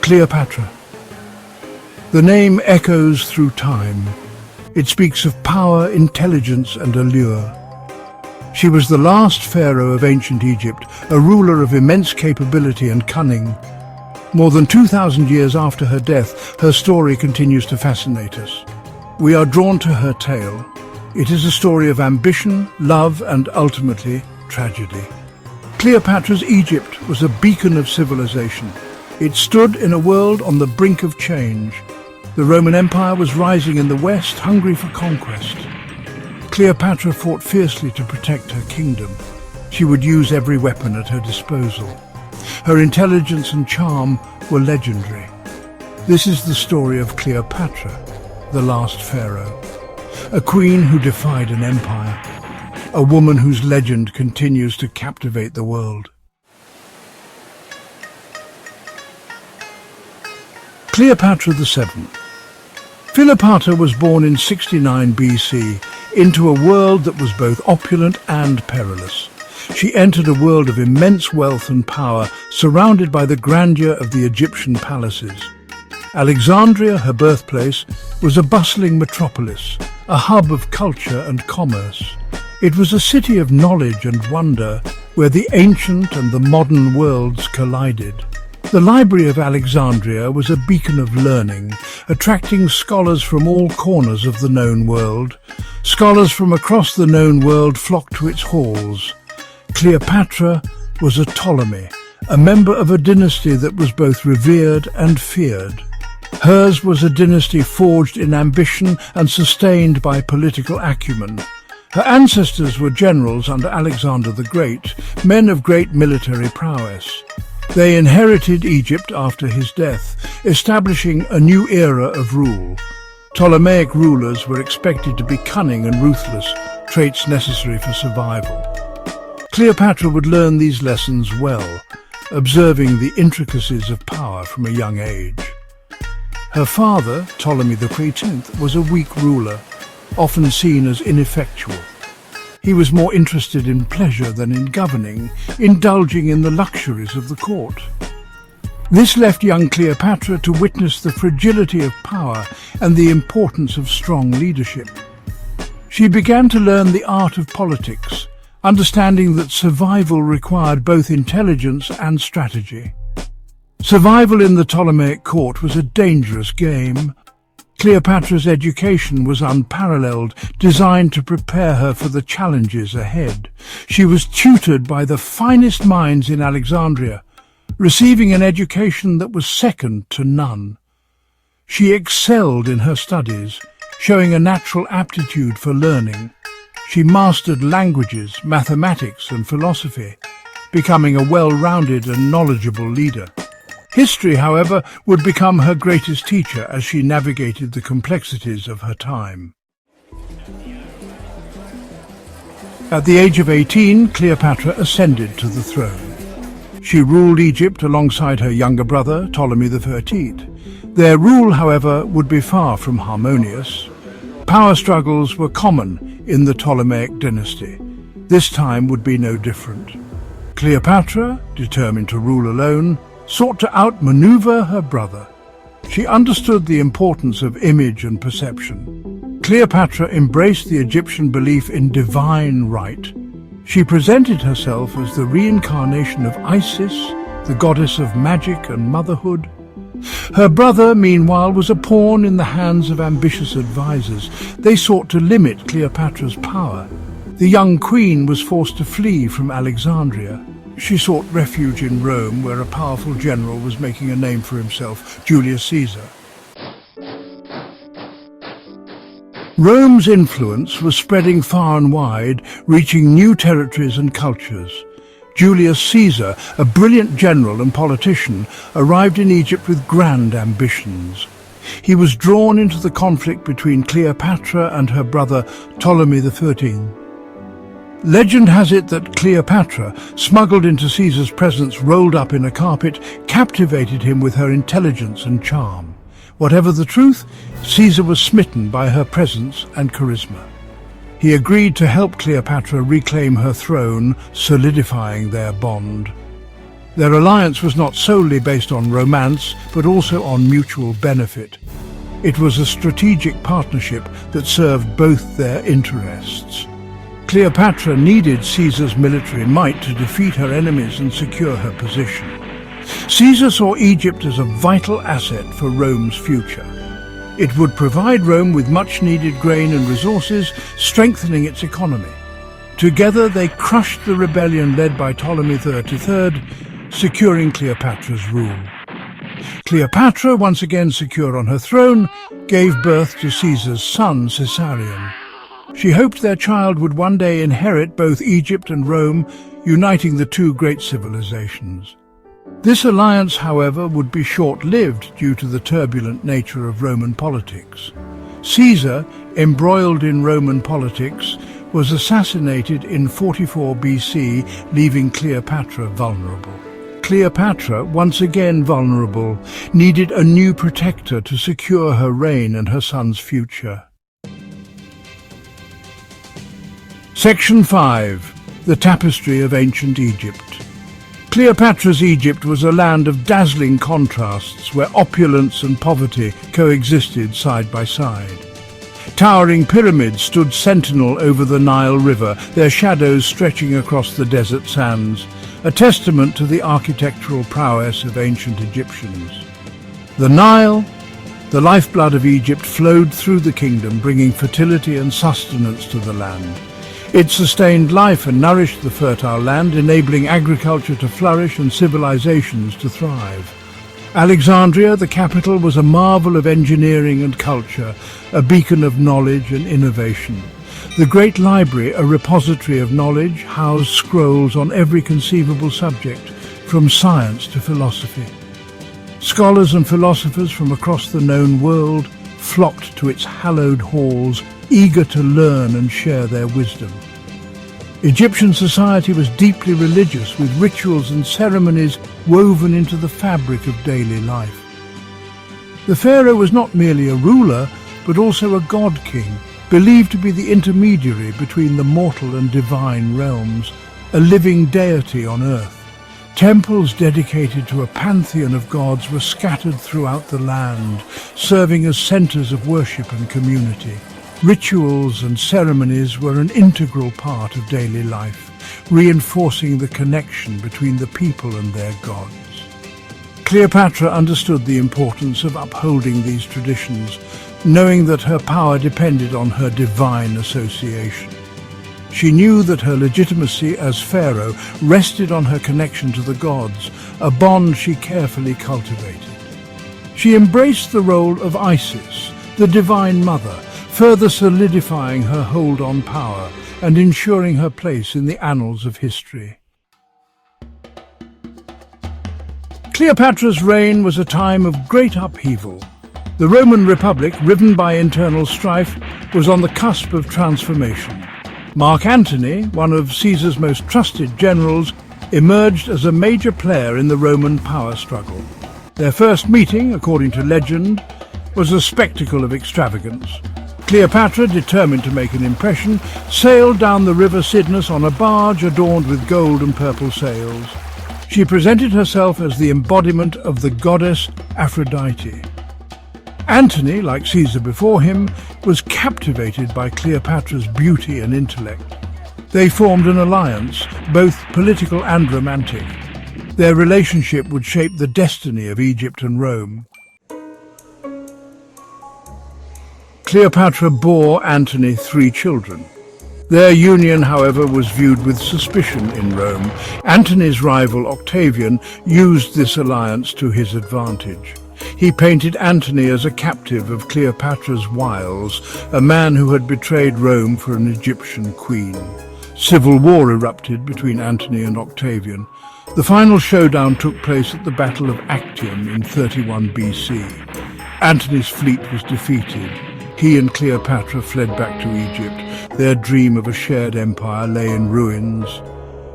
Cleopatra. The name echoes through time. It speaks of power, intelligence, and allure. She was the last pharaoh of ancient Egypt, a ruler of immense capability and cunning. More than 2,000 years after her death, her story continues to fascinate us. We are drawn to her tale. It is a story of ambition, love, and ultimately, tragedy. Cleopatra's Egypt was a beacon of civilization. It stood in a world on the brink of change. The Roman Empire was rising in the west, hungry for conquest. Cleopatra fought fiercely to protect her kingdom. She would use every weapon at her disposal. Her intelligence and charm were legendary. This is the story of Cleopatra, the last pharaoh. A queen who defied an empire. A woman whose legend continues to captivate the world. Cleopatra VII. Cleopatra was born in 69 BC into a world that was both opulent and perilous. She entered a world of immense wealth and power, surrounded by the grandeur of the Egyptian palaces. Alexandria, her birthplace, was a bustling metropolis, a hub of culture and commerce. It was a city of knowledge and wonder, where the ancient and the modern worlds collided. The Library of Alexandria was a beacon of learning, attracting scholars from all corners of the known world. Scholars from across the known world flocked to its halls. Cleopatra was a Ptolemy, a member of a dynasty that was both revered and feared. Hers was a dynasty forged in ambition and sustained by political acumen. Her ancestors were generals under Alexander the Great, men of great military prowess. They inherited Egypt after his death, establishing a new era of rule. Ptolemaic rulers were expected to be cunning and ruthless, traits necessary for survival. Cleopatra would learn these lessons well, observing the intricacies of power from a young age. Her father, Ptolemy the XIII, was a weak ruler, often seen as ineffectual. He was more interested in pleasure than in governing, indulging in the luxuries of the court. This left young Cleopatra to witness the fragility of power and the importance of strong leadership. She began to learn the art of politics, understanding that survival required both intelligence and strategy. Survival in the Ptolemaic court was a dangerous game. Cleopatra's education was unparalleled, designed to prepare her for the challenges ahead. She was tutored by the finest minds in Alexandria, receiving an education that was second to none. She excelled in her studies, showing a natural aptitude for learning. She mastered languages, mathematics, and philosophy, becoming a well-rounded and knowledgeable leader. History, however, would become her greatest teacher as she navigated the complexities of her time. At the age of 18, Cleopatra ascended to the throne. She ruled Egypt alongside her younger brother, Ptolemy XIII. Their rule, however, would be far from harmonious. Power struggles were common in the Ptolemaic dynasty. This time would be no different. Cleopatra, determined to rule alone, sought to outmaneuver her brother. She understood the importance of image and perception. Cleopatra embraced the Egyptian belief in divine right. She presented herself as the reincarnation of Isis, the goddess of magic and motherhood. Her brother, meanwhile, was a pawn in the hands of ambitious advisors. They sought to limit Cleopatra's power. The young queen was forced to flee from Alexandria. She sought refuge in Rome, where a powerful general was making a name for himself, Julius Caesar. Rome's influence was spreading far and wide, reaching new territories and cultures. Julius Caesar, a brilliant general and politician, arrived in Egypt with grand ambitions. He was drawn into the conflict between Cleopatra and her brother Ptolemy XIII. Legend has it that Cleopatra, smuggled into Caesar's presence rolled up in a carpet, captivated him with her intelligence and charm. Whatever the truth, Caesar was smitten by her presence and charisma. He agreed to help Cleopatra reclaim her throne, solidifying their bond. Their alliance was not solely based on romance, but also on mutual benefit. It was a strategic partnership that served both their interests. Cleopatra needed Caesar's military might to defeat her enemies and secure her position. Caesar saw Egypt as a vital asset for Rome's future. It would provide Rome with much-needed grain and resources, strengthening its economy. Together they crushed the rebellion led by Ptolemy III, securing Cleopatra's rule. Cleopatra, once again secure on her throne, gave birth to Caesar's son, Caesarion. She hoped their child would one day inherit both Egypt and Rome, uniting the two great civilizations. This alliance, however, would be short-lived due to the turbulent nature of Roman politics. Caesar, embroiled in Roman politics, was assassinated in 44 BC, leaving Cleopatra vulnerable. Cleopatra, once again vulnerable, needed a new protector to secure her reign and her son's future. Section 5. The Tapestry of Ancient Egypt. Cleopatra's Egypt was a land of dazzling contrasts where opulence and poverty coexisted side by side. Towering pyramids stood sentinel over the Nile River, their shadows stretching across the desert sands, a testament to the architectural prowess of ancient Egyptians. The Nile, the lifeblood of Egypt, flowed through the kingdom, bringing fertility and sustenance to the land. It sustained life and nourished the fertile land, enabling agriculture to flourish and civilizations to thrive. Alexandria, the capital, was a marvel of engineering and culture, a beacon of knowledge and innovation. The Great Library, a repository of knowledge, housed scrolls on every conceivable subject, from science to philosophy. Scholars and philosophers from across the known world flocked to its hallowed halls, eager to learn and share their wisdom. Egyptian society was deeply religious, with rituals and ceremonies woven into the fabric of daily life. The pharaoh was not merely a ruler, but also a god-king, believed to be the intermediary between the mortal and divine realms, a living deity on earth. Temples dedicated to a pantheon of gods were scattered throughout the land, serving as centers of worship and community. Rituals and ceremonies were an integral part of daily life, reinforcing the connection between the people and their gods. Cleopatra understood the importance of upholding these traditions, knowing that her power depended on her divine association. She knew that her legitimacy as pharaoh rested on her connection to the gods, a bond she carefully cultivated. She embraced the role of Isis, the divine mother, further solidifying her hold on power and ensuring her place in the annals of history. Cleopatra's reign was a time of great upheaval. The Roman Republic, riven by internal strife, was on the cusp of transformation. Mark Antony, one of Caesar's most trusted generals, emerged as a major player in the Roman power struggle. Their first meeting, according to legend, was a spectacle of extravagance. Cleopatra, determined to make an impression, sailed down the river Cydnus on a barge adorned with gold and purple sails. She presented herself as the embodiment of the goddess Aphrodite. Antony, like Caesar before him, was captivated by Cleopatra's beauty and intellect. They formed an alliance, both political and romantic. Their relationship would shape the destiny of Egypt and Rome. Cleopatra bore Antony 3 children. Their union, however, was viewed with suspicion in Rome. Antony's rival Octavian used this alliance to his advantage. He painted Antony as a captive of Cleopatra's wiles, a man who had betrayed Rome for an Egyptian queen. Civil war erupted between Antony and Octavian. The final showdown took place at the Battle of Actium in 31 BC. Antony's fleet was defeated. He and Cleopatra fled back to Egypt. Their dream of a shared empire lay in ruins.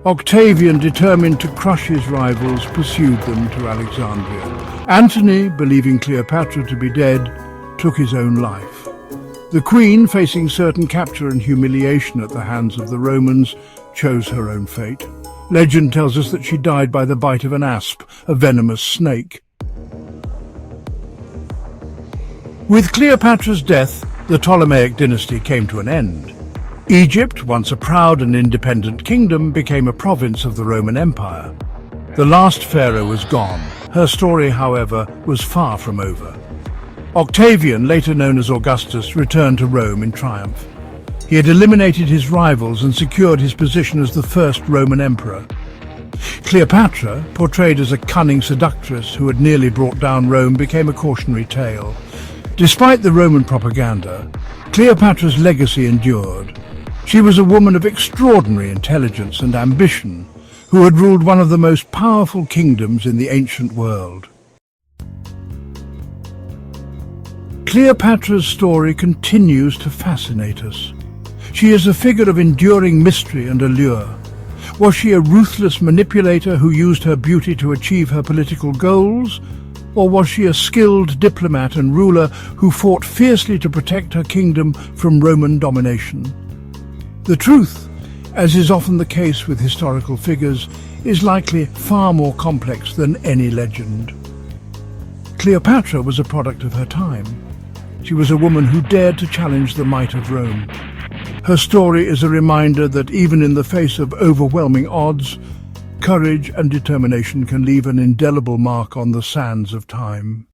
Octavian, determined to crush his rivals, pursued them to Alexandria. Antony, believing Cleopatra to be dead, took his own life. The queen, facing certain capture and humiliation at the hands of the Romans, chose her own fate. Legend tells us that she died by the bite of an asp, a venomous snake. With Cleopatra's death, the Ptolemaic dynasty came to an end. Egypt, once a proud and independent kingdom, became a province of the Roman Empire. The last pharaoh was gone. Her story, however, was far from over. Octavian, later known as Augustus, returned to Rome in triumph. He had eliminated his rivals and secured his position as the first Roman emperor. Cleopatra, portrayed as a cunning seductress who had nearly brought down Rome, became a cautionary tale. Despite the Roman propaganda, Cleopatra's legacy endured. She was a woman of extraordinary intelligence and ambition who had ruled one of the most powerful kingdoms in the ancient world. Cleopatra's story continues to fascinate us. She is a figure of enduring mystery and allure. Was she a ruthless manipulator who used her beauty to achieve her political goals? Or was she a skilled diplomat and ruler who fought fiercely to protect her kingdom from Roman domination? The truth, as is often the case with historical figures, is likely far more complex than any legend. Cleopatra was a product of her time. She was a woman who dared to challenge the might of Rome. Her story is a reminder that even in the face of overwhelming odds, courage and determination can leave an indelible mark on the sands of time.